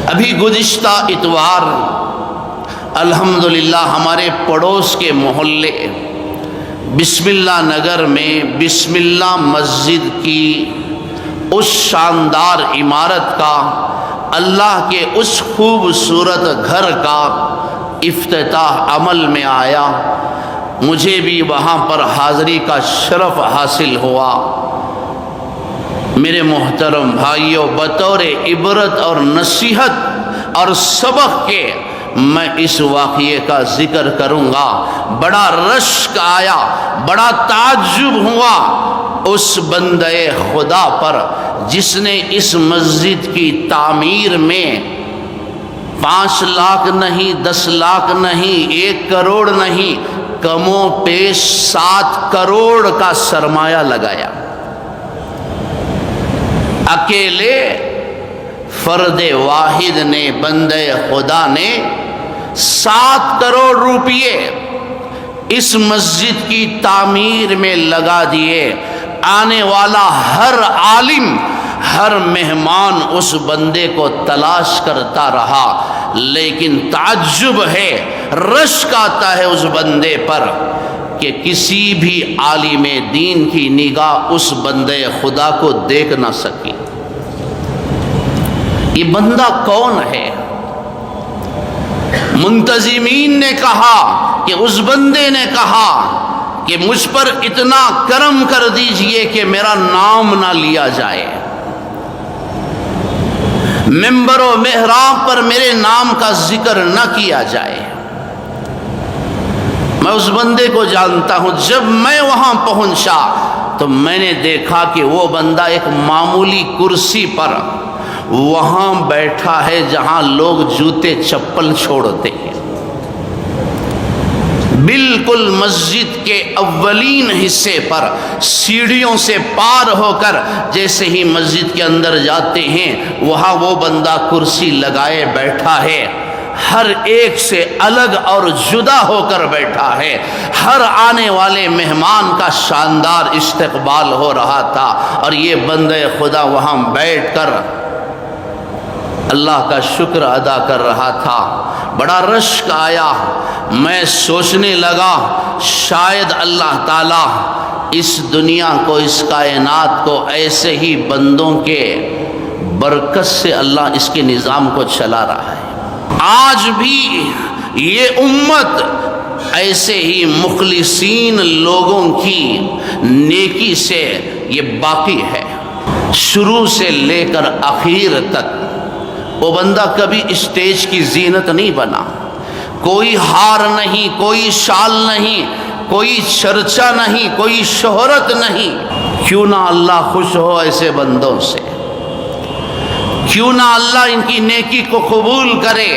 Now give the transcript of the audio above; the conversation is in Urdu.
ابھی گزشتہ اتوار الحمدللہ ہمارے پڑوس کے محلے بسم اللہ نگر میں بسم اللہ مسجد کی اس شاندار عمارت کا، اللہ کے اس خوبصورت گھر کا افتتاح عمل میں آیا۔ مجھے بھی وہاں پر حاضری کا شرف حاصل ہوا۔ میرے محترم بھائیوں، بطور عبرت اور نصیحت اور سبق کے میں اس واقعے کا ذکر کروں گا۔ بڑا رشک آیا، بڑا تعجب ہوا اس بندے خدا پر جس نے اس مسجد کی تعمیر میں 5 لاکھ نہیں، 10 لاکھ نہیں، 1 کروڑ نہیں، کم و پیش 7 کروڑ کا سرمایہ لگایا۔ اکیلے فرد واحد نے، بندے خدا نے 7 کروڑ روپیے اس مسجد کی تعمیر میں لگا دیے۔ آنے والا ہر عالم، ہر مہمان اس بندے کو تلاش کرتا رہا، لیکن تعجب ہے، رشک آتا ہے اس بندے پر کہ کسی بھی عالم دین کی نگاہ اس بندے خدا کو دیکھ نہ سکی۔ یہ بندہ کون ہے؟ منتظمین نے کہا کہ اس بندے نے کہا کہ مجھ پر اتنا کرم کر دیجئے کہ میرا نام نہ لیا جائے، منبر و محراب پر میرے نام کا ذکر نہ کیا جائے۔ میں اس بندے کو جانتا ہوں۔ جب میں وہاں پہنچا تو میں نے دیکھا کہ وہ بندہ ایک معمولی کرسی پر وہاں بیٹھا ہے جہاں لوگ جوتے چپل چھوڑتے ہیں، بالکل مسجد کے اولین حصے پر سیڑھیوں سے پار ہو کر جیسے ہی مسجد کے اندر جاتے ہیں وہاں وہ بندہ کرسی لگائے بیٹھا ہے، ہر ایک سے الگ اور جدا ہو کر بیٹھا ہے۔ ہر آنے والے مہمان کا شاندار استقبال ہو رہا تھا، اور یہ بندے خدا وہاں بیٹھ کر اللہ کا شکر ادا کر رہا تھا۔ بڑا رشک آیا، میں سوچنے لگا شاید اللہ تعالیٰ اس دنیا کو، اس کائنات کو ایسے ہی بندوں کے برکت سے اللہ اس کے نظام کو چلا رہا ہے۔ آج بھی یہ امت ایسے ہی مخلصین لوگوں کی نیکی سے یہ باقی ہے، شروع سے لے کر آخر تک۔ وہ بندہ کبھی اسٹیج کی زینت نہیں بنا، کوئی ہار نہیں، کوئی شال نہیں، کوئی چرچا نہیں، کوئی شہرت نہیں۔ کیوں نہ اللہ خوش ہو ایسے بندوں سے، کیوں نہ اللہ ان کی نیکی کو قبول کرے۔